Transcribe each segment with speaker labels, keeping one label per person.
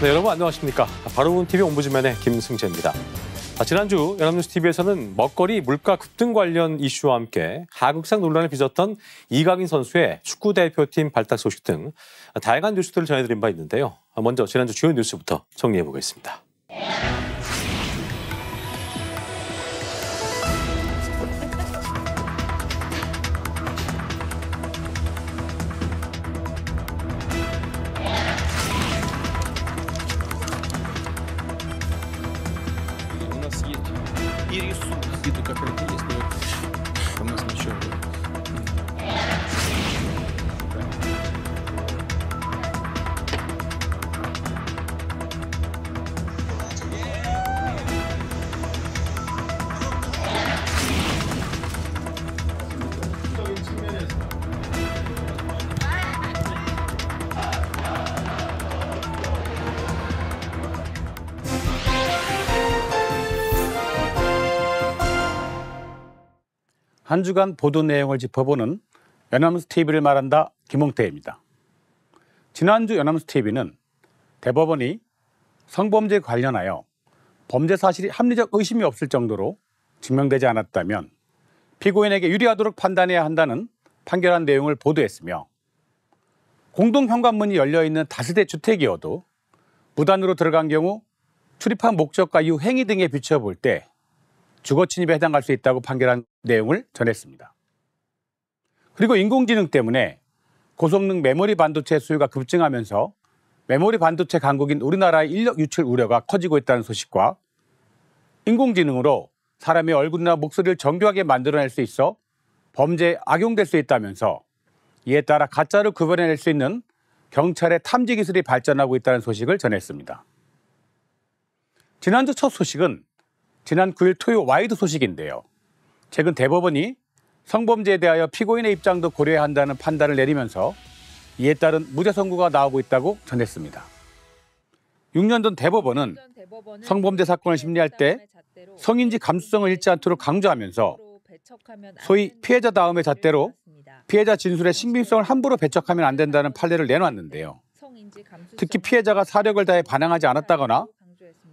Speaker 1: 네, 여러분 안녕하십니까. 바로본TV 옴부즈맨의 김승재입니다. 지난주 연합뉴스TV에서는 먹거리 물가 급등 관련 이슈와 함께 하극상 논란을 빚었던 이강인 선수의 축구대표팀 발탁 소식 등 다양한 뉴스들을 전해드린 바 있는데요. 먼저 지난주 주요 뉴스부터 정리해보겠습니다.
Speaker 2: 한 주간 보도 내용을 짚어보는 연합뉴스TV를 말한다 김홍태입니다. 지난주 연합뉴스TV는 대법원이 성범죄 관련하여 범죄 사실이 합리적 의심이 없을 정도로 증명되지 않았다면 피고인에게 유리하도록 판단해야 한다는 판결한 내용을 보도했으며, 공동현관문이 열려있는 다세대 주택이어도 무단으로 들어간 경우 출입한 목적과 이후 행위 등에 비춰볼 때 주거 침입에 해당할 수 있다고 판결한 내용을 전했습니다. 그리고 인공지능 때문에 고성능 메모리 반도체 수요가 급증하면서 메모리 반도체 강국인 우리나라의 인력 유출 우려가 커지고 있다는 소식과, 인공지능으로 사람의 얼굴이나 목소리를 정교하게 만들어낼 수 있어 범죄에 악용될 수 있다면서 이에 따라 가짜를 구별해낼 수 있는 경찰의 탐지 기술이 발전하고 있다는 소식을 전했습니다. 지난주 첫 소식은 지난 9일 토요 와이드 소식인데요. 최근 대법원이 성범죄에 대하여 피고인의 입장도 고려해야 한다는 판단을 내리면서 이에 따른 무죄 선고가 나오고 있다고 전했습니다. 6년 전 대법원은 성범죄 사건을 심리할 때 성인지 감수성을 잃지 않도록 강조하면서 소위 피해자 다음의 잣대로 피해자 진술의 신빙성을 함부로 배척하면 안 된다는 판례를 내놨는데요. 특히 피해자가 사력을 다해 반항하지 않았다거나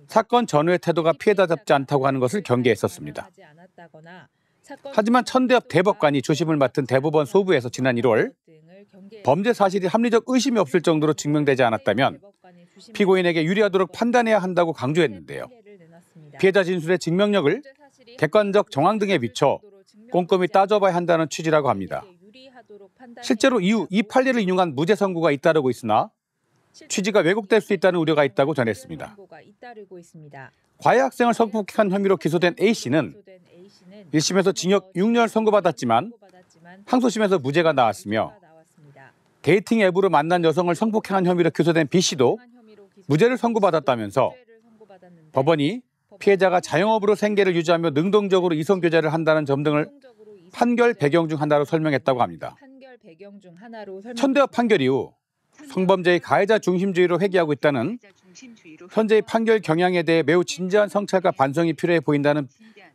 Speaker 2: 사건 전후의 태도가 피해자답지 않다고 하는 것을 경계했었습니다. 하지만 천대엽 대법관이 주심을 맡은 대법원 소부에서 지난 1월 범죄 사실이 합리적 의심이 없을 정도로 증명되지 않았다면 피고인에게 유리하도록 판단해야 한다고 강조했는데요. 피해자 진술의 증명력을 객관적 정황 등에 비춰 꼼꼼히 따져봐야 한다는 취지라고 합니다. 실제로 이후 이 판례를 인용한 무죄 선고가 잇따르고 있으나 취지가 왜곡될 수 있다는 우려가 있다고 전했습니다. 과외 학생을 성폭행한 혐의로 기소된 A씨는 1심에서 징역 6년을 선고받았지만 항소심에서 무죄가 나왔으며, 데이팅 앱으로 만난 여성을 성폭행한 혐의로 기소된 B씨도 무죄를 선고받았다면서 법원이 피해자가 자영업으로 생계를 유지하며 능동적으로 이성교제를 한다는 점 등을 판결 배경 중 하나로 설명했다고 합니다. 천대엽 판결 이후 성범죄의 가해자 중심주의로 회귀하고 있다는 현재의 판결 경향에 대해 매우 진지한 성찰과 반성이 필요해 보인다는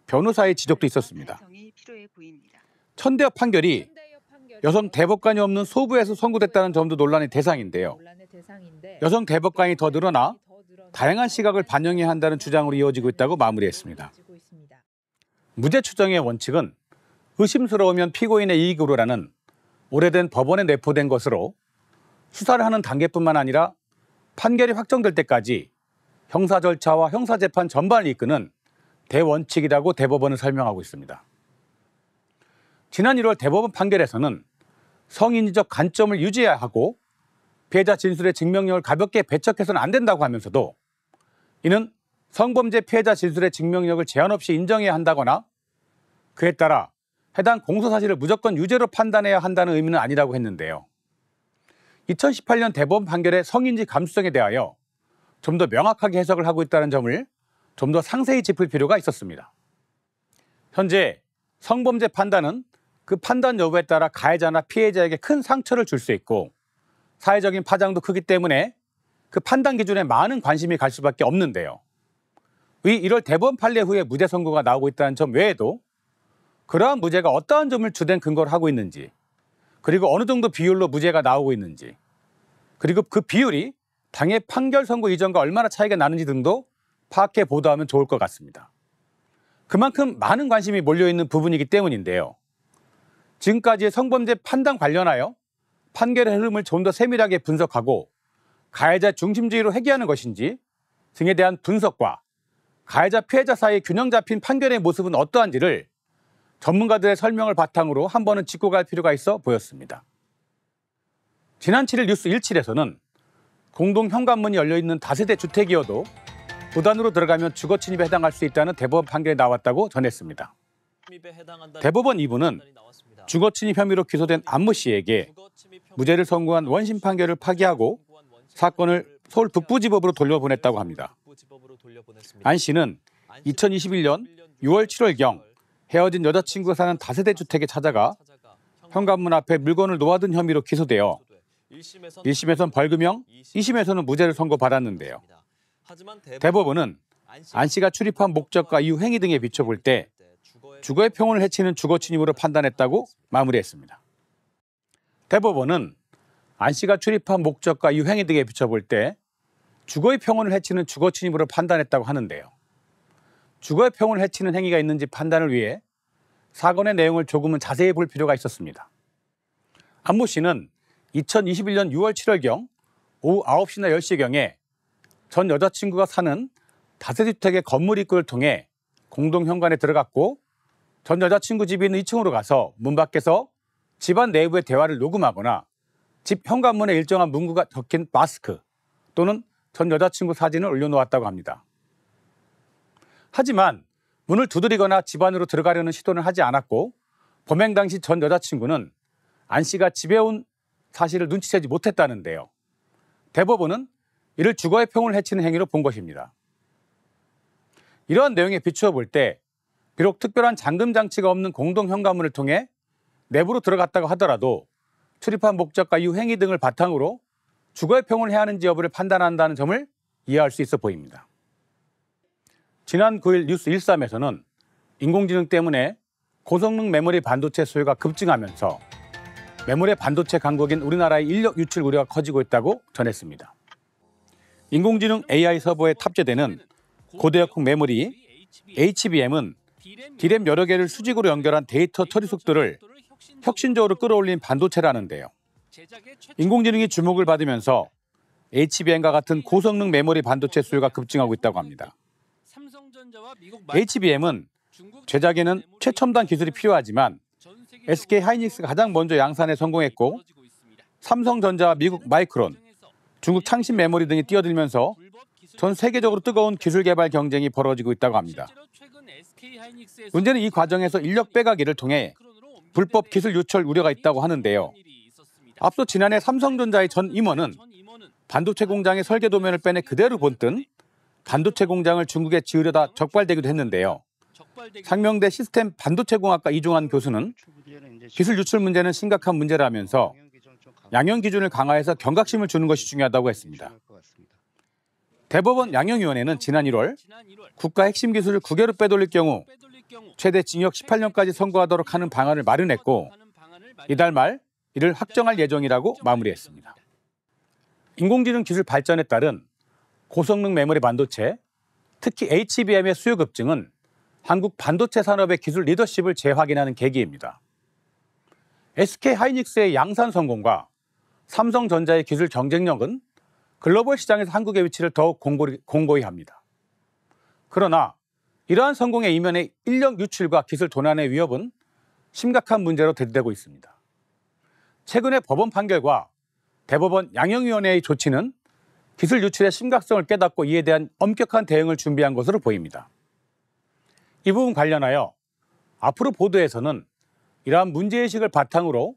Speaker 2: 변호사의 지적도 있었습니다. 천대엽 판결이 여성 대법관이 없는 소부에서 선고됐다는 점도 논란의 대상인데요. 여성 대법관이 더 늘어나 다양한 시각을 반영해야 한다는 주장으로 이어지고 있다고 마무리했습니다. 무죄 추정의 원칙은 의심스러우면 피고인의 이익으로라는 오래된 법원에 내포된 것으로 수사를 하는 단계뿐만 아니라 판결이 확정될 때까지 형사 절차와 형사재판 전반을 이끄는 대원칙이라고 대법원은 설명하고 있습니다. 지난 1월 대법원 판결에서는 성인지적 관점을 유지해야 하고 피해자 진술의 증명력을 가볍게 배척해서는 안 된다고 하면서도, 이는 성범죄 피해자 진술의 증명력을 제한 없이 인정해야 한다거나 그에 따라 해당 공소사실을 무조건 유죄로 판단해야 한다는 의미는 아니라고 했는데요. 2018년 대법원 판결의 성인지 감수성에 대하여 좀 더 명확하게 해석을 하고 있다는 점을 좀 더 상세히 짚을 필요가 있었습니다. 현재 성범죄 판단은 그 판단 여부에 따라 가해자나 피해자에게 큰 상처를 줄 수 있고 사회적인 파장도 크기 때문에 그 판단 기준에 많은 관심이 갈 수밖에 없는데요. 위 1월 대법원 판례 후에 무죄 선고가 나오고 있다는 점 외에도 그러한 무죄가 어떠한 점을 주된 근거로 하고 있는지, 그리고 어느 정도 비율로 무죄가 나오고 있는지, 그리고 그 비율이 당의 판결 선고 이전과 얼마나 차이가 나는지 등도 파악해 보도하면 좋을 것 같습니다. 그만큼 많은 관심이 몰려있는 부분이기 때문인데요. 지금까지의 성범죄 판단 관련하여 판결의 흐름을 좀 더 세밀하게 분석하고 가해자 중심주의로 회귀하는 것인지 등에 대한 분석과 가해자 피해자 사이의 균형 잡힌 판결의 모습은 어떠한지를 전문가들의 설명을 바탕으로 한 번은 짚고 갈 필요가 있어 보였습니다. 지난 7일 뉴스 17에서는 공동 현관문이 열려있는 다세대 주택이어도 도단으로 들어가면 주거 침입에 해당할 수 있다는 대법원 판결이 나왔다고 전했습니다. 대법원 2부는 주거 침입 혐의로 기소된 안모 씨에게 무죄를 선고한 원심 판결을 파기하고 사건을 서울 북부지법으로 돌려보냈다고 합니다. 안 씨는 2021년 6월 7월경 헤어진 여자친구가 사는 다세대 주택에 찾아가 현관문 앞에 물건을 놓아둔 혐의로 기소되어 1심에선 벌금형, 2심에서는 무죄를 선고받았는데요. 대법원은 안 씨가 출입한 목적과 이후 행위 등에 비춰볼 때 주거의 평온을 해치는 주거 침입으로 판단했다고 마무리했습니다. 대법원은 안 씨가 출입한 목적과 이후 행위 등에 비춰볼 때 주거의 평온을 해치는 주거 침입으로 판단했다고 하는데요. 주거의 평온을 해치는 행위가 있는지 판단을 위해 사건의 내용을 조금은 자세히 볼 필요가 있었습니다. 안모 씨는 2021년 6월 7월경 오후 9시나 10시경에 전 여자친구가 사는 다세주택의 건물 입구를 통해 공동 현관에 들어갔고 전 여자친구 집이 있는 2층으로 가서 문 밖에서 집안 내부의 대화를 녹음하거나 집 현관문에 일정한 문구가 적힌 마스크 또는 전 여자친구 사진을 올려놓았다고 합니다. 하지만 문을 두드리거나 집 안으로 들어가려는 시도는 하지 않았고 범행 당시 전 여자친구는 안 씨가 집에 온 사실을 눈치채지 못했다는데요. 대법원은 이를 주거의 평온을 해치는 행위로 본 것입니다. 이러한 내용에 비추어 볼 때 비록 특별한 잠금 장치가 없는 공동 현관문을 통해 내부로 들어갔다고 하더라도 출입한 목적과 이후 행위 등을 바탕으로 주거의 평온을 해야 하는지 여부를 판단한다는 점을 이해할 수 있어 보입니다. 지난 9일 뉴스 13에서는 인공지능 때문에 고성능 메모리 반도체 수요가 급증하면서 메모리 반도체 강국인 우리나라의 인력 유출 우려가 커지고 있다고 전했습니다. 인공지능 AI 서버에 탑재되는 고대역폭 메모리 HBM은 D램 여러 개를 수직으로 연결한 데이터 처리 속도를 혁신적으로 끌어올린 반도체라는데요. 인공지능이 주목을 받으면서 HBM과 같은 고성능 메모리 반도체 수요가 급증하고 있다고 합니다. HBM은 제작에는 최첨단 기술이 필요하지만 SK 하이닉스가 가장 먼저 양산에 성공했고 삼성전자와 미국 마이크론, 중국 창신 메모리 등이 뛰어들면서 전 세계적으로 뜨거운 기술 개발 경쟁이 벌어지고 있다고 합니다. 문제는 이 과정에서 인력 빼가기를 통해 불법 기술 유출 우려가 있다고 하는데요. 앞서 지난해 삼성전자의 전 임원은 반도체 공장의 설계 도면을 빼내 그대로 본뜬 반도체 공장을 중국에 지으려다 적발되기도 했는데요. 상명대 시스템 반도체공학과 이종환 교수는 기술 유출 문제는 심각한 문제라면서 양형 기준을 강화해서 경각심을 주는 것이 중요하다고 했습니다. 대법원 양형위원회는 지난 1월 국가 핵심 기술을 국외로 빼돌릴 경우 최대 징역 18년까지 선고하도록 하는 방안을 마련했고 이달 말 이를 확정할 예정이라고 마무리했습니다. 인공지능 기술 발전에 따른 고성능 메모리 반도체, 특히 HBM의 수요 급증은 한국 반도체 산업의 기술 리더십을 재확인하는 계기입니다. SK 하이닉스의 양산 성공과 삼성전자의 기술 경쟁력은 글로벌 시장에서 한국의 위치를 더욱 공고히 합니다. 그러나 이러한 성공의 이면에 인력 유출과 기술 도난의 위협은 심각한 문제로 대두되고 있습니다. 최근의 법원 판결과 대법원 양형위원회의 조치는 기술 유출의 심각성을 깨닫고 이에 대한 엄격한 대응을 준비한 것으로 보입니다. 이 부분 관련하여 앞으로 보도에서는 이러한 문제의식을 바탕으로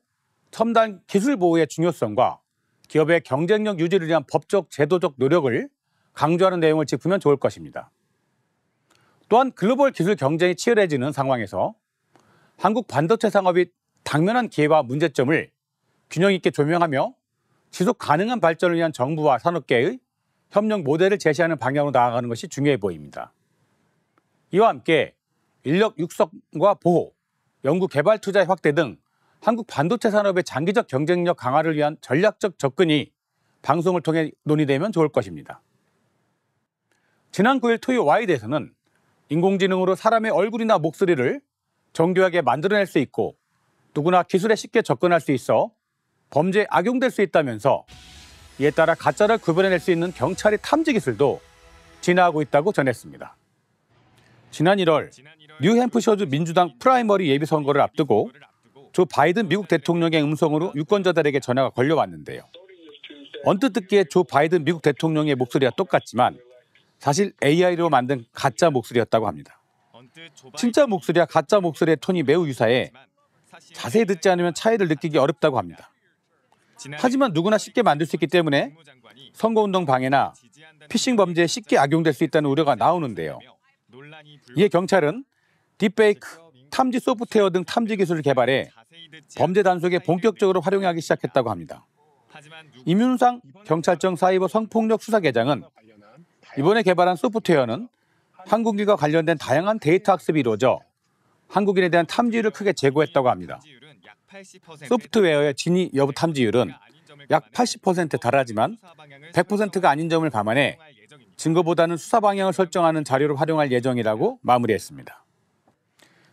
Speaker 2: 첨단 기술 보호의 중요성과 기업의 경쟁력 유지를 위한 법적, 제도적 노력을 강조하는 내용을 짚으면 좋을 것입니다. 또한 글로벌 기술 경쟁이 치열해지는 상황에서 한국 반도체 산업이 당면한 기회와 문제점을 균형 있게 조명하며 지속 가능한 발전을 위한 정부와 산업계의 협력 모델을 제시하는 방향으로 나아가는 것이 중요해 보입니다. 이와 함께 인력 육성과 보호, 연구 개발 투자의 확대 등 한국 반도체 산업의 장기적 경쟁력 강화를 위한 전략적 접근이 방송을 통해 논의되면 좋을 것입니다. 지난 9일 토요 와이드에서는 인공지능으로 사람의 얼굴이나 목소리를 정교하게 만들어낼 수 있고 누구나 기술에 쉽게 접근할 수 있어 범죄에 악용될 수 있다면서 이에 따라 가짜를 구별해낼 수 있는 경찰의 탐지 기술도 진화하고 있다고 전했습니다. 지난 1월 뉴햄프셔주 민주당 프라이머리 예비선거를 앞두고 조 바이든 미국 대통령의 음성으로 유권자들에게 전화가 걸려왔는데요. 언뜻 듣기에 조 바이든 미국 대통령의 목소리와 똑같지만 사실 AI로 만든 가짜 목소리였다고 합니다. 진짜 목소리와 가짜 목소리의 톤이 매우 유사해 자세히 듣지 않으면 차이를 느끼기 어렵다고 합니다. 하지만 누구나 쉽게 만들 수 있기 때문에 선거운동 방해나 피싱 범죄에 쉽게 악용될 수 있다는 우려가 나오는데요. 이에 경찰은 딥페이크, 탐지 소프트웨어 등 탐지 기술을 개발해 범죄 단속에 본격적으로 활용하기 시작했다고 합니다. 임윤상 경찰청 사이버 성폭력 수사계장은 이번에 개발한 소프트웨어는 한국인과 관련된 다양한 데이터 학습이 이루어져 한국인에 대한 탐지율을 크게 제고했다고 합니다. 소프트웨어의 진위 여부 탐지율은 약 80%에 달하지만 100%가 아닌 점을 감안해 증거보다는 수사 방향을 설정하는 자료를 활용할 예정이라고 마무리했습니다.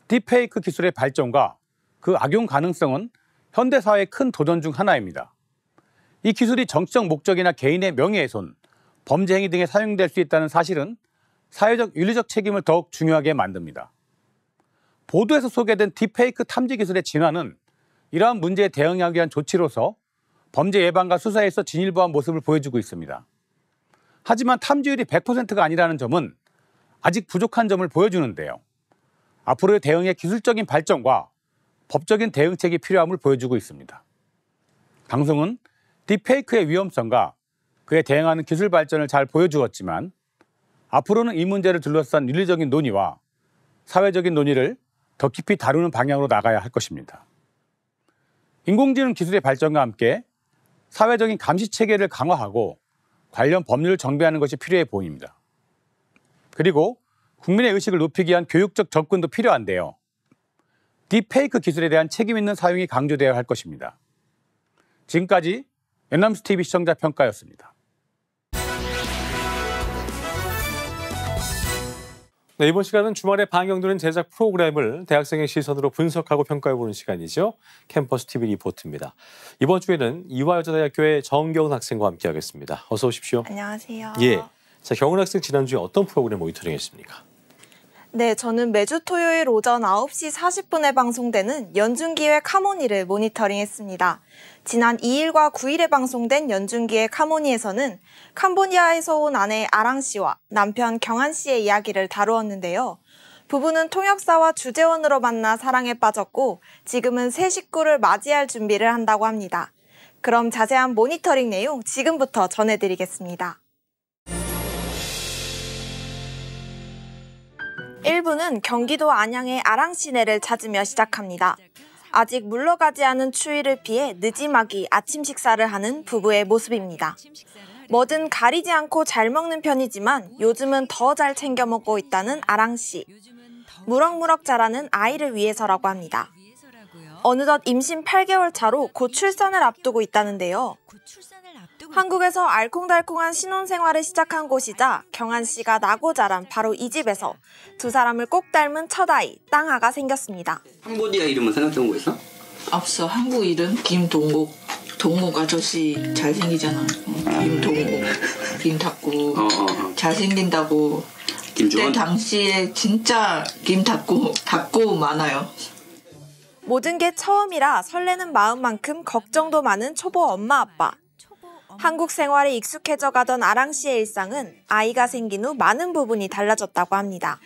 Speaker 2: 딥페이크 기술의 발전과 그 악용 가능성은 현대사회의 큰 도전 중 하나입니다. 이 기술이 정치적 목적이나 개인의 명예훼손, 범죄 행위 등에 사용될 수 있다는 사실은 사회적 윤리적 책임을 더욱 중요하게 만듭니다. 보도에서 소개된 딥페이크 탐지 기술의 진화는 이러한 문제에 대응하기 위한 조치로서 범죄 예방과 수사에서 진일보한 모습을 보여주고 있습니다. 하지만 탐지율이 100%가 아니라는 점은 아직 부족한 점을 보여주는데요. 앞으로의 대응의 기술적인 발전과 법적인 대응책이 필요함을 보여주고 있습니다. 방송은 딥페이크의 위험성과 그에 대응하는 기술 발전을 잘 보여주었지만 앞으로는 이 문제를 둘러싼 윤리적인 논의와 사회적인 논의를 더 깊이 다루는 방향으로 나가야 할 것입니다. 인공지능 기술의 발전과 함께 사회적인 감시 체계를 강화하고 관련 법률을 정비하는 것이 필요해 보입니다. 그리고 국민의 의식을 높이기 위한 교육적 접근도 필요한데요. 딥페이크 기술에 대한 책임 있는 사용이 강조되어야 할 것입니다. 지금까지 연남스 TV 시청자 평가였습니다.
Speaker 1: 네, 이번 시간은 주말에 방영되는 제작 프로그램을 대학생의 시선으로 분석하고 평가해보는 시간이죠. 캠퍼스 TV 리포트입니다. 이번 주에는 이화여자대학교의 정겨운 학생과 함께하겠습니다. 어서 오십시오.
Speaker 3: 안녕하세요.
Speaker 1: 예. 자, 경은 학생 지난주에 어떤 프로그램 모니터링했습니까?
Speaker 3: 네, 저는 매주 토요일 오전 9시 40분에 방송되는 연중기획 하모니를 모니터링했습니다. 지난 2일과 9일에 방송된 연중기획 하모니에서는 캄보디아에서 온 아내 아랑 씨와 남편 경한 씨의 이야기를 다루었는데요. 부부는 통역사와 주재원으로 만나 사랑에 빠졌고 지금은 새 식구를 맞이할 준비를 한다고 합니다. 그럼 자세한 모니터링 내용 지금부터 전해드리겠습니다. 1부는 경기도 안양의 아랑 시내를 찾으며 시작합니다. 아직 물러가지 않은 추위를 피해 느지막이 아침 식사를 하는 부부의 모습입니다. 뭐든 가리지 않고 잘 먹는 편이지만 요즘은 더 잘 챙겨 먹고 있다는 아랑 씨. 무럭무럭 자라는 아이를 위해서라고 합니다. 어느덧 임신 8개월 차로 곧 출산을 앞두고 있다는데요. 한국에서 알콩달콩한 신혼생활을 시작한 곳이자 경한 씨가 나고 자란 바로 이 집에서 두 사람을 꼭 닮은 첫아이, 땅아가 생겼습니다.
Speaker 4: 캄보디아 이름은 생각해본 거 있어?
Speaker 5: 없어. 한국 이름 김동국. 동국 아저씨 잘생기잖아. 김동국, 김탁구. 잘생긴다고.
Speaker 4: 김주원?
Speaker 5: 그때 당시에 진짜 닥구 많아요.
Speaker 3: 모든 게 처음이라 설레는 마음만큼 걱정도 많은 초보 엄마 아빠. 한국 생활에 익숙해져 가던 아랑 씨의 일상은 아이가 생긴 후 많은 부분이 달라졌다고 합니다.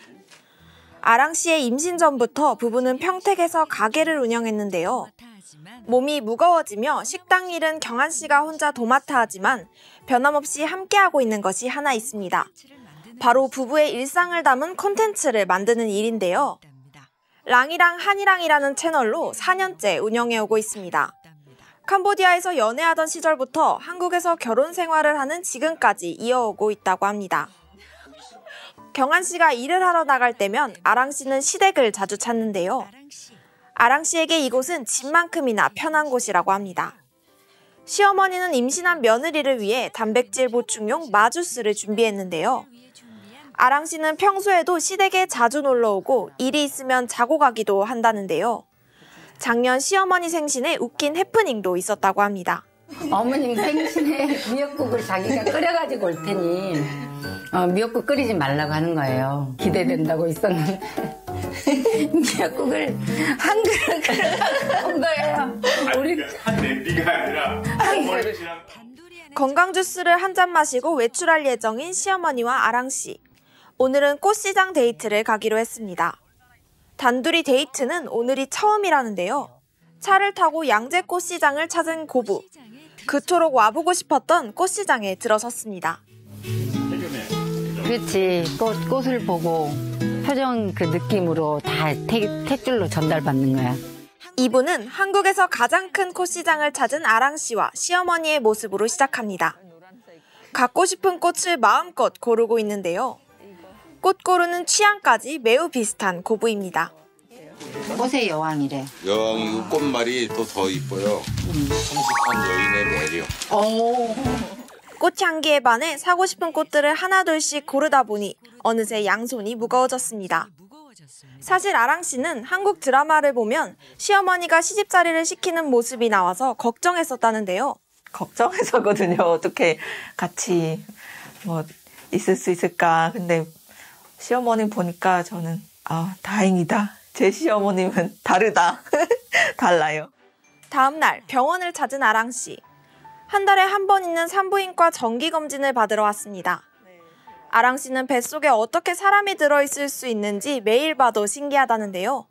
Speaker 3: 아랑 씨의 임신 전부터 부부는 평택에서 가게를 운영했는데요. 몸이 무거워지며 식당 일은 경한 씨가 혼자 도맡아 하지만 변함없이 함께하고 있는 것이 하나 있습니다. 바로 부부의 일상을 담은 콘텐츠를 만드는 일인데요. 랑이랑 한이랑이라는 채널로 4년째 운영해오고 있습니다. 캄보디아에서 연애하던 시절부터 한국에서 결혼 생활을 하는 지금까지 이어오고 있다고 합니다. 경한 씨가 일을 하러 나갈 때면 아랑 씨는 시댁을 자주 찾는데요. 아랑 씨에게 이곳은 집만큼이나 편한 곳이라고 합니다. 시어머니는 임신한 며느리를 위해 단백질 보충용 마주스를 준비했는데요. 아랑 씨는 평소에도 시댁에 자주 놀러오고 일이 있으면 자고 가기도 한다는데요. 작년 시어머니 생신에 웃긴 해프닝도 있었다고 합니다.
Speaker 6: 어머님 생신에 미역국을 자기가 끓여가지고 올 테니 미역국 끓이지 말라고 하는 거예요. 기대된다고 있었는데 미역국을 한 그릇 끓여가지고 온 거예요. 우리
Speaker 2: 한 냄비가 아니라
Speaker 6: 한 그릇.
Speaker 3: 건강 주스를 한 잔 마시고 외출할 예정인 시어머니와 아랑 씨. 오늘은 꽃시장 데이트를 가기로 했습니다. 단둘이 데이트는 오늘이 처음이라는데요. 차를 타고 양재 꽃시장을 찾은 고부. 그토록 와보고 싶었던 꽃시장에 들어섰습니다.
Speaker 6: 그렇지. 꽃을 보고 표정 그 느낌으로 다 택줄로 전달받는 거야.
Speaker 3: 이분은 한국에서 가장 큰 꽃시장을 찾은 아랑 씨와 시어머니의 모습으로 시작합니다. 갖고 싶은 꽃을 마음껏 고르고 있는데요. 꽃 고르는 취향까지 매우 비슷한 고부입니다.
Speaker 6: 꽃의 여왕이래.
Speaker 7: 여왕이고 꽃말이 또 더 이뻐요. 성숙한 여인의 매력.
Speaker 3: 꽃향기에 반해 사고 싶은 꽃들을 하나둘씩 고르다 보니 어느새 양손이 무거워졌습니다. 사실 아랑 씨는 한국 드라마를 보면 시어머니가 시집살이를 시키는 모습이 나와서 걱정했었다는데요.
Speaker 5: 걱정해서거든요. 어떻게 같이 있을 수 있을까. 근데 시어머니 보니까 저는 다행이다. 제 시어머님은 다르다. 달라요.
Speaker 3: 다음 날 병원을 찾은 아랑 씨. 한 달에 한 번 있는 산부인과 정기검진을 받으러 왔습니다. 아랑 씨는 뱃속에 어떻게 사람이 들어있을 수 있는지 매일 봐도 신기하다는데요.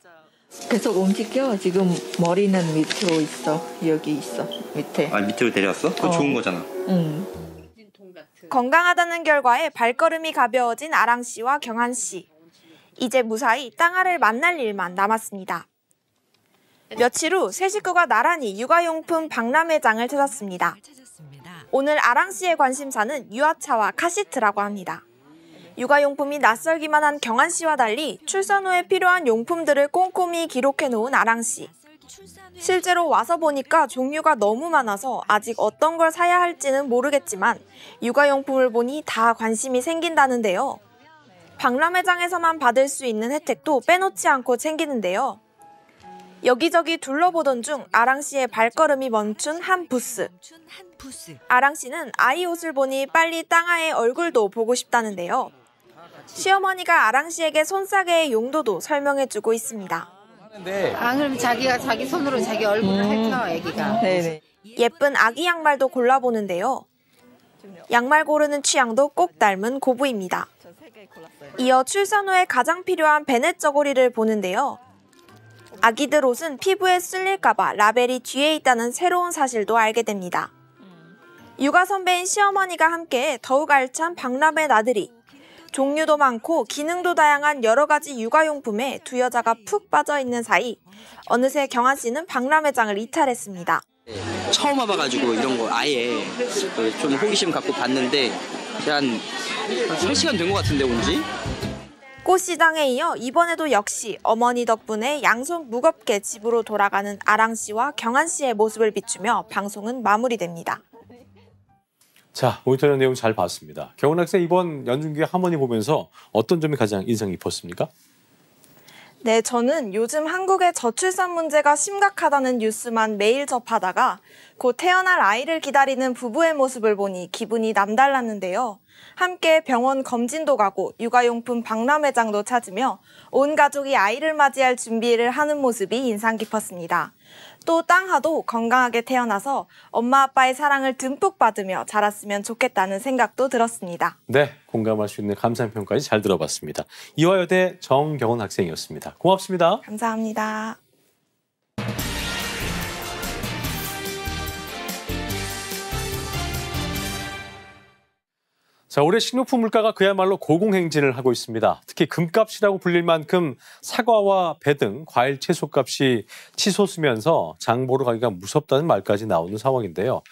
Speaker 5: 계속 움직여. 지금 머리는 밑으로 있어. 여기 있어. 밑에.
Speaker 4: 밑으로 내려왔어? 그거 좋은 거잖아.
Speaker 5: 응.
Speaker 3: 건강하다는 결과에 발걸음이 가벼워진 아랑 씨와 경한 씨. 이제 무사히 땅아를 만날 일만 남았습니다. 며칠 후 세 식구가 나란히 육아용품 박람회장을 찾았습니다. 오늘 아랑 씨의 관심사는 유아차와 카시트라고 합니다. 육아용품이 낯설기만 한 경한 씨와 달리 출산 후에 필요한 용품들을 꼼꼼히 기록해놓은 아랑 씨. 실제로 와서 보니까 종류가 너무 많아서 아직 어떤 걸 사야 할지는 모르겠지만 육아용품을 보니 다 관심이 생긴다는데요. 박람회장에서만 받을 수 있는 혜택도 빼놓지 않고 챙기는데요. 여기저기 둘러보던 중 아랑 씨의 발걸음이 멈춘 한 부스. 아랑 씨는 아이 옷을 보니 빨리 땅아의 얼굴도 보고 싶다는데요. 시어머니가 아랑 씨에게 손싸개의 용도도 설명해주고 있습니다.
Speaker 6: 그럼 자기가 자기 손으로 자기 얼굴을 핥혀, 애기가.
Speaker 5: 네네.
Speaker 3: 예쁜 아기 양말도 골라보는데요. 양말 고르는 취향도 꼭 닮은 고부입니다. 이어 출산 후에 가장 필요한 베넷 저고리를 보는데요. 아기들 옷은 피부에 쓸릴까봐 라벨이 뒤에 있다는 새로운 사실도 알게 됩니다. 육아 선배인 시어머니가 함께 더욱 알찬 박람회 나들이. 종류도 많고 기능도 다양한 여러 가지 육아용품에 두 여자가 푹 빠져있는 사이 어느새 경한 씨는 박람회장을 이탈했습니다.
Speaker 4: 처음 와봐가지고 이런 거 아예 좀 호기심 갖고 봤는데 한 3시간 된 것 같은데 온지?
Speaker 3: 꽃시장에 이어 이번에도 역시 어머니 덕분에 양손 무겁게 집으로 돌아가는 아랑 씨와 경한 씨의 모습을 비추며 방송은 마무리됩니다.
Speaker 1: 자, 모니터링 내용 잘 봤습니다. 경훈 학생 이번 연중기의 하모니 보면서 어떤 점이 가장 인상 깊었습니까?
Speaker 3: 네, 저는 요즘 한국의 저출산 문제가 심각하다는 뉴스만 매일 접하다가 곧 태어날 아이를 기다리는 부부의 모습을 보니 기분이 남달랐는데요. 함께 병원 검진도 가고 육아용품 박람회장도 찾으며 온 가족이 아이를 맞이할 준비를 하는 모습이 인상 깊었습니다. 또 땅하도 건강하게 태어나서 엄마 아빠의 사랑을 듬뿍 받으며 자랐으면 좋겠다는 생각도 들었습니다.
Speaker 1: 네, 공감할 수 있는 감상평까지 잘 들어봤습니다. 이화여대 정경훈 학생이었습니다. 고맙습니다.
Speaker 3: 감사합니다.
Speaker 1: 자, 올해 식료품 물가가 그야말로 고공행진을 하고 있습니다. 특히 금값이라고 불릴 만큼 사과와 배 등 과일 채소값이 치솟으면서 장 보러 가기가 무섭다는 말까지 나오는 상황인데요.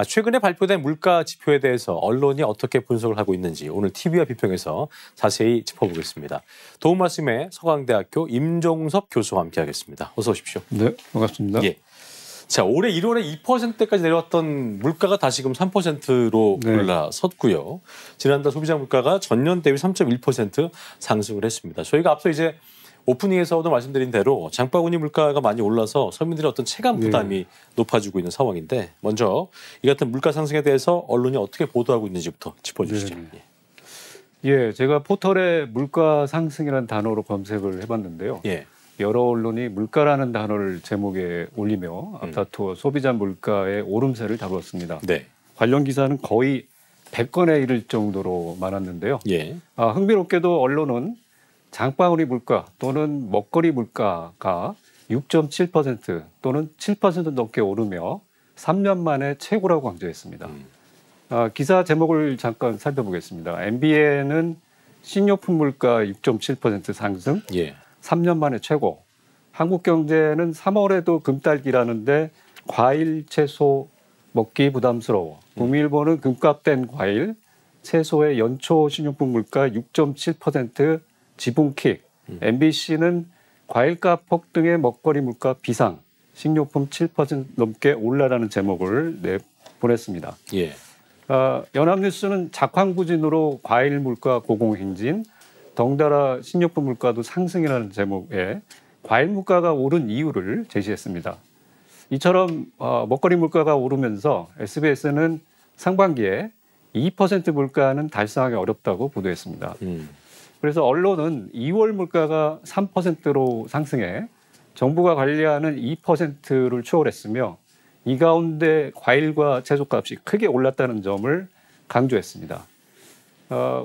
Speaker 1: 최근에 발표된 물가 지표에 대해서 언론이 어떻게 분석을 하고 있는지 오늘 TV와 비평에서 자세히 짚어보겠습니다. 도움 말씀에 서강대학교 임종섭 교수와 함께하겠습니다. 어서 오십시오.
Speaker 2: 네, 반갑습니다.
Speaker 1: 예. 자, 올해 1월에 2%대까지 내려왔던 물가가 다시금 3%로
Speaker 2: 네.
Speaker 1: 올라섰고요. 지난달 소비자 물가가 전년 대비 3.1% 상승을 했습니다. 저희가 앞서 이제 오프닝에서도 말씀드린 대로 장바구니 물가가 많이 올라서 서민들의 어떤 체감 부담이 높아지고 있는 상황인데 먼저 이 같은 물가 상승에 대해서 언론이 어떻게 보도하고 있는지부터 짚어주시죠.
Speaker 2: 네.
Speaker 8: 예, 제가 포털에 물가 상승이라는 단어로 검색을 해봤는데요.
Speaker 1: 예.
Speaker 8: 여러 언론이 물가라는 단어를 제목에 올리며 앞다투어 소비자 물가의 오름세를 다루었습니다.
Speaker 1: 네.
Speaker 8: 관련 기사는 거의 100건에 이를 정도로 많았는데요.
Speaker 1: 예.
Speaker 8: 흥미롭게도 언론은 장바구니 물가 또는 먹거리 물가가 6.7% 또는 7% 넘게 오르며 3년 만에 최고라고 강조했습니다. 기사 제목을 잠깐 살펴보겠습니다. MBN은 식료품 물가 6.7% 상승,
Speaker 1: 예.
Speaker 8: 3년 만에 최고. 한국경제는 3월에도 금딸기라는데 과일, 채소 먹기 부담스러워. 국민일보는 금값된 과일, 채소의 연초 식료품 물가 6.7% 지붕킥. MBC는 과일값 폭등의 먹거리 물가 비상, 식료품 7% 넘게 올라라는 제목을 내보냈습니다.
Speaker 1: 예.
Speaker 8: 연합뉴스는 작황부진으로 과일 물가 고공행진, 덩달아 식료품 물가도 상승이라는 제목에 과일 물가가 오른 이유를 제시했습니다. 이처럼 먹거리 물가가 오르면서 SBS는 상반기에 2% 물가는 달성하기 어렵다고 보도했습니다. 그래서 언론은 2월 물가가 3%로 상승해 정부가 관리하는 2%를 초월했으며 이 가운데 과일과 채소값이 크게 올랐다는 점을 강조했습니다.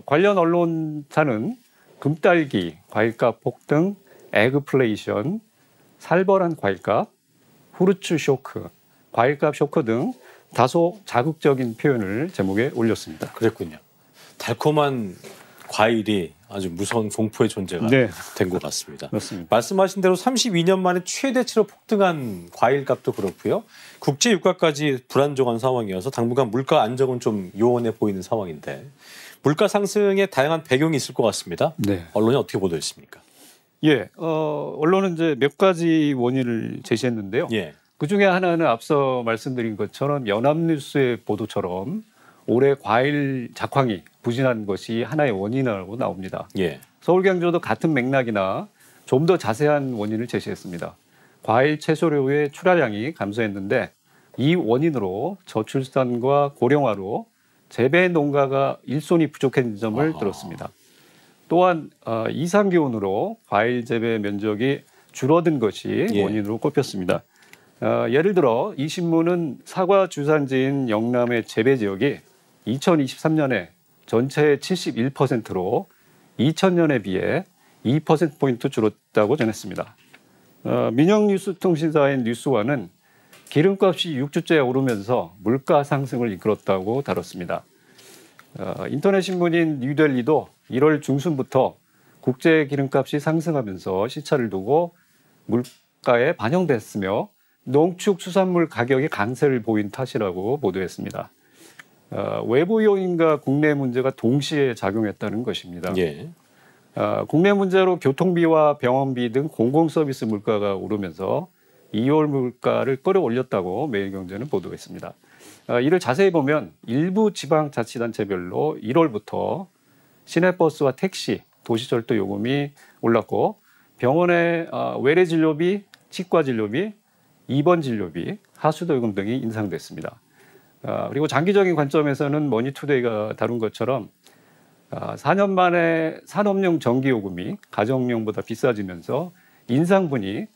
Speaker 8: 관련 언론사는 금딸기, 과일값 폭등, 에그플레이션, 살벌한 과일값, 후르츠 쇼크, 과일값 쇼크 등 다소 자극적인 표현을 제목에 올렸습니다.
Speaker 1: 그랬군요. 달콤한 과일이 아주 무서운 공포의 존재가
Speaker 8: 네.
Speaker 1: 된 것 같습니다.
Speaker 8: 그렇습니다.
Speaker 1: 말씀하신 대로 32년 만에 최대치로 폭등한 과일값도 그렇고요. 국제 유가까지 불안정한 상황이어서 당분간 물가 안정은 좀 요원해 보이는 상황인데 물가 상승에 다양한 배경이 있을 것 같습니다.
Speaker 8: 네.
Speaker 1: 언론이 어떻게 보도했습니까?
Speaker 8: 예, 언론은 이제 몇 가지 원인을 제시했는데요.
Speaker 1: 예.
Speaker 8: 그 중에 하나는 앞서 말씀드린 것처럼 연합뉴스의 보도처럼 올해 과일 작황이 부진한 것이 하나의 원인이라고 나옵니다.
Speaker 1: 예.
Speaker 8: 서울경제도 같은 맥락이나 좀 더 자세한 원인을 제시했습니다. 과일 채소류의 출하량이 감소했는데 이 원인으로 저출산과 고령화로 재배 농가가 일손이 부족한 점을 들었습니다. 또한 이상기온으로 과일 재배 면적이 줄어든 것이
Speaker 1: 예.
Speaker 8: 원인으로 꼽혔습니다. 예를 들어 이 신문은 사과 주산지인 영남의 재배 지역이 2023년에 전체의 71%로 2000년에 비해 2%포인트 줄었다고 전했습니다. 민영뉴스통신사인 뉴스원은 기름값이 6주째 오르면서 물가 상승을 이끌었다고 다뤘습니다. 인터넷 신문인 뉴델리도 1월 중순부터 국제 기름값이 상승하면서 시차를 두고 물가에 반영됐으며 농축수산물 가격이 강세를 보인 탓이라고 보도했습니다. 외부 요인과 국내 문제가 동시에 작용했다는 것입니다.
Speaker 1: 예.
Speaker 8: 국내 문제로 교통비와 병원비 등 공공서비스 물가가 오르면서 2월 물가를 끌어올렸다고 매일경제는 보도했습니다. 이를 자세히 보면 일부 지방자치단체별로 1월부터 시내버스와 택시, 도시철도 요금이 올랐고 병원의 외래진료비, 치과진료비, 입원진료비, 하수도요금 등이 인상됐습니다. 그리고 장기적인 관점에서는 머니투데이가 다룬 것처럼 4년 만에 산업용 전기요금이 가정용보다 비싸지면서 인상분이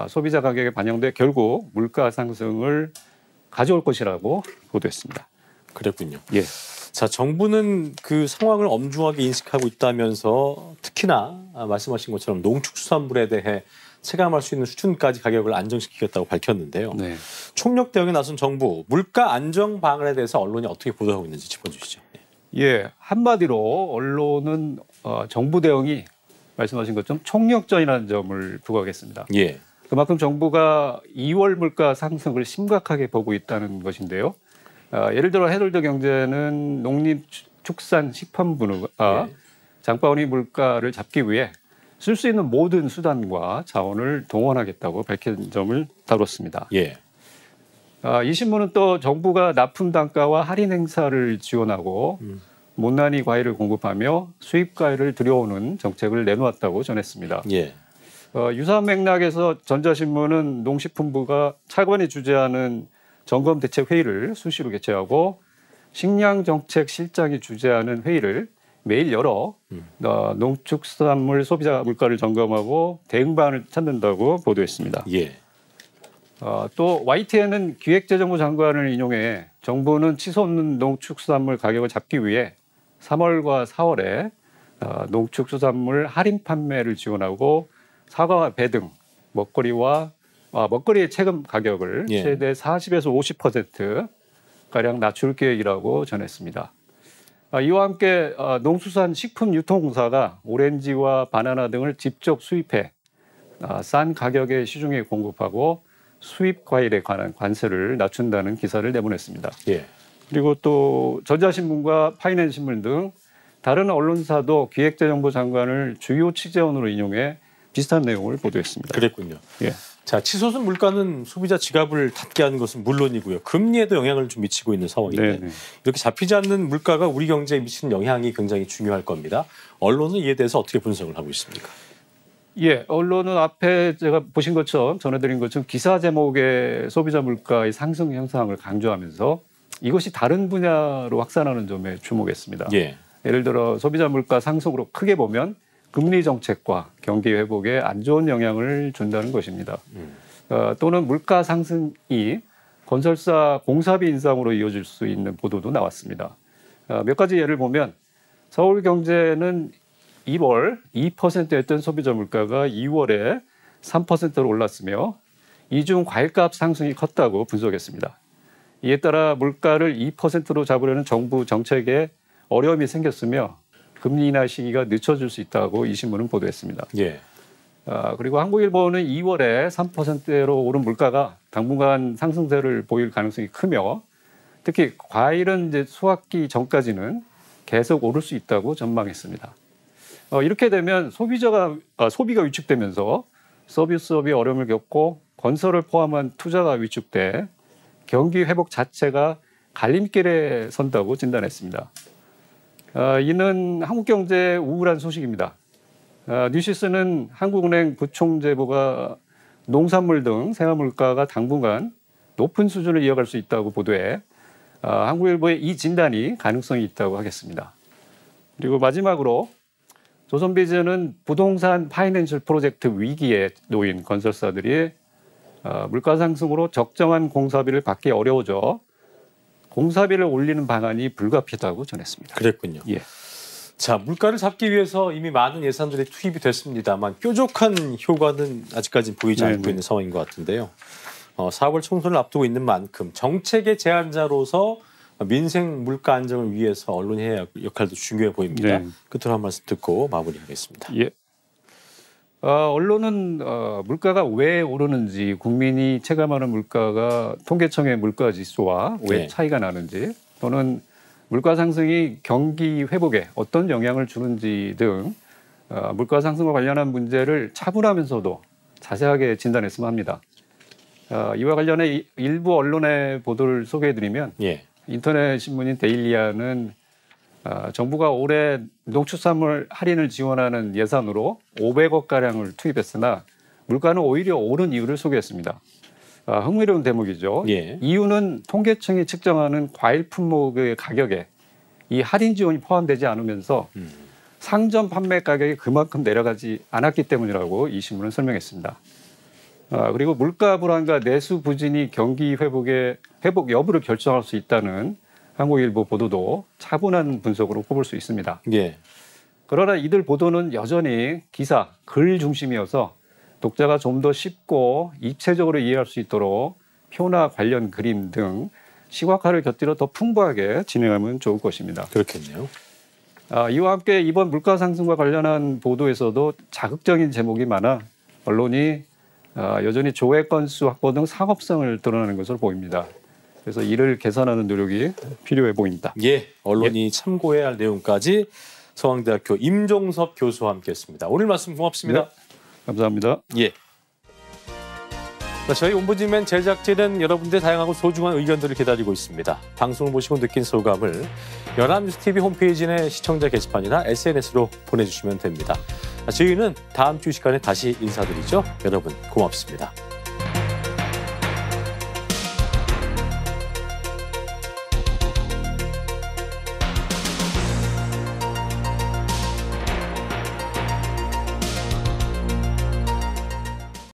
Speaker 8: 소비자 가격에 반영돼 결국 물가 상승을 가져올 것이라고 보도했습니다.
Speaker 1: 그랬군요.
Speaker 8: 예.
Speaker 1: 자, 정부는 그 상황을 엄중하게 인식하고 있다면서 특히나 말씀하신 것처럼 농축수산물에 대해 체감할 수 있는 수준까지 가격을 안정시키겠다고 밝혔는데요.
Speaker 8: 네.
Speaker 1: 총력 대응에 나선 정부 물가 안정 방안에 대해서 언론이 어떻게 보도하고 있는지 짚어주시죠.
Speaker 8: 예, 한마디로 언론은 정부 대응이 말씀하신 것처럼 총력전이라는 점을 부각했습니다.
Speaker 1: 예.
Speaker 8: 그만큼 정부가 2월 물가 상승을 심각하게 보고 있다는 것인데요. 예를 들어 해럴드 경제는 농림축산식품부가 장바구니 물가를 잡기 위해 쓸 수 있는 모든 수단과 자원을 동원하겠다고 밝힌 점을 다뤘습니다.
Speaker 1: 예.
Speaker 8: 이 신문은 또 정부가 납품 단가와 할인 행사를 지원하고 못난이 과일을 공급하며 수입 과일을 들여오는 정책을 내놓았다고 전했습니다.
Speaker 1: 예.
Speaker 8: 유사한 맥락에서 전자신문은 농식품부가 차관이 주재하는 점검대책회의를 수시로 개최하고 식량정책실장이 주재하는 회의를 매일 열어 농축산물 소비자 물가를 점검하고 대응 방안을 찾는다고 보도했습니다.
Speaker 1: 예.
Speaker 8: 또 YTN은 기획재정부 장관을 인용해 정부는 치솟는 농축수산물 가격을 잡기 위해 3월과 4월에 농축수산물 할인 판매를 지원하고 사과와 배 등 먹거리의 체감 가격을
Speaker 1: 예.
Speaker 8: 최대 40에서 50% 가량 낮출 계획이라고 전했습니다. 이와 함께 농수산식품유통공사가 오렌지와 바나나 등을 직접 수입해 싼 가격에 시중에 공급하고 수입 과일에 관한 관세를 낮춘다는 기사를 내보냈습니다.
Speaker 1: 예.
Speaker 8: 그리고 또 전자신문과 파이낸신문 등 다른 언론사도 기획재정부 장관을 주요 취재원으로 인용해 비슷한 내용을 보도했습니다.
Speaker 1: 그랬군요.
Speaker 8: 예.
Speaker 1: 자, 치솟은 물가는 소비자 지갑을 닫게 하는 것은 물론이고요. 금리에도 영향을 좀 미치고 있는 상황인데
Speaker 8: 네네.
Speaker 1: 이렇게 잡히지 않는 물가가 우리 경제에 미치는 영향이 굉장히 중요할 겁니다. 언론은 이에 대해서 어떻게 분석을 하고 있습니까?
Speaker 8: 예, 언론은 앞에 제가 보신 것처럼 전해드린 것처럼 기사 제목의 소비자 물가의 상승 현상을 강조하면서 이것이 다른 분야로 확산하는 점에 주목했습니다.
Speaker 1: 예.
Speaker 8: 예를 들어 소비자 물가 상승으로 크게 보면 금리 정책과 경기 회복에 안 좋은 영향을 준다는 것입니다. 또는 물가 상승이 건설사 공사비 인상으로 이어질 수 있는 보도도 나왔습니다. 몇 가지 예를 보면 서울경제는 1월 2%였던 소비자 물가가 2월에 3%로 올랐으며 이 중 과일값 상승이 컸다고 분석했습니다. 이에 따라 물가를 2%로 잡으려는 정부 정책에 어려움이 생겼으며 금리 인하 시기가 늦춰질 수 있다고 이 신문은 보도했습니다.
Speaker 1: 예.
Speaker 8: 그리고 한국일보는 2월에 3%로 오른 물가가 당분간 상승세를 보일 가능성이 크며 특히 과일은 이제 수확기 전까지는 계속 오를 수 있다고 전망했습니다. 이렇게 되면 소비가 위축되면서 서비스업이 어려움을 겪고 건설을 포함한 투자가 위축돼 경기 회복 자체가 갈림길에 선다고 진단했습니다. 이는 한국경제의 우울한 소식입니다. 뉴시스는 한국은행 부총재보가 농산물 등 생활물가가 당분간 높은 수준을 이어갈 수 있다고 보도해 한국일보의 이 진단이 가능성이 있다고 하겠습니다. 그리고 마지막으로 조선비즈는 부동산 파이낸셜 프로젝트 위기에 놓인 건설사들이 물가 상승으로 적정한 공사비를 받기 어려워져 공사비를 올리는 방안이 불가피하다고 전했습니다.
Speaker 1: 그랬군요.
Speaker 8: 예.
Speaker 1: 자, 물가를 잡기 위해서 이미 많은 예산들이 투입이 됐습니다만 뾰족한 효과는 아직까지 보이지 않고 있는 상황인 것 같은데요. 4월 총선을 앞두고 있는 만큼 정책의 제안자로서 민생 물가 안정을 위해서 언론이 해야 할 역할도 중요해 보입니다.
Speaker 8: 네.
Speaker 1: 끝으로 한 말씀 듣고 마무리하겠습니다.
Speaker 8: 예. 언론은 물가가 왜 오르는지, 국민이 체감하는 물가가 통계청의 물가 지수와 왜
Speaker 1: 네.
Speaker 8: 차이가 나는지, 또는 물가 상승이 경기 회복에 어떤 영향을 주는지 등 물가 상승과 관련한 문제를 차분하면서도 자세하게 진단했으면 합니다. 이와 관련해 일부 언론의 보도를 소개해드리면
Speaker 1: 예.
Speaker 8: 인터넷 신문인 데일리아는 정부가 올해 농축산물 할인을 지원하는 예산으로 500억 가량을 투입했으나 물가는 오히려 오른 이유를 소개했습니다. 흥미로운 대목이죠.
Speaker 1: 예.
Speaker 8: 이유는 통계청이 측정하는 과일 품목의 가격에 이 할인 지원이 포함되지 않으면서 상점 판매 가격이 그만큼 내려가지 않았기 때문이라고 이 신문은 설명했습니다. 그리고 물가 불안과 내수 부진이 경기 회복 여부를 결정할 수 있다는 한국일보 보도도 차분한 분석으로 꼽을 수 있습니다.
Speaker 1: 예.
Speaker 8: 그러나 이들 보도는 여전히 기사, 글 중심이어서 독자가 좀 더 쉽고 입체적으로 이해할 수 있도록 표나 관련 그림 등 시각화를 곁들여 더 풍부하게 진행하면 좋을 것입니다.
Speaker 1: 그렇겠네요.
Speaker 8: 이와 함께 이번 물가 상승과 관련한 보도에서도 자극적인 제목이 많아 언론이 여전히 조회 건수 확보 등 상업성을 드러내는 것으로 보입니다. 그래서 이를 개선하는 노력이 필요해 보입니다.
Speaker 1: 예, 언론이 참고해야 할 내용까지 서강대학교 임종섭 교수와 함께했습니다. 오늘 말씀 고맙습니다.
Speaker 8: 네, 감사합니다.
Speaker 1: 예. 저희 옴부즈맨 제작진은 여러분들의 다양하고 소중한 의견들을 기다리고 있습니다. 방송을 보시고 느낀 소감을 연합뉴스TV 홈페이지 내 시청자 게시판이나 SNS로 보내주시면 됩니다. 저희는 다음 주 이 시간에 다시 인사드리죠. 여러분 고맙습니다.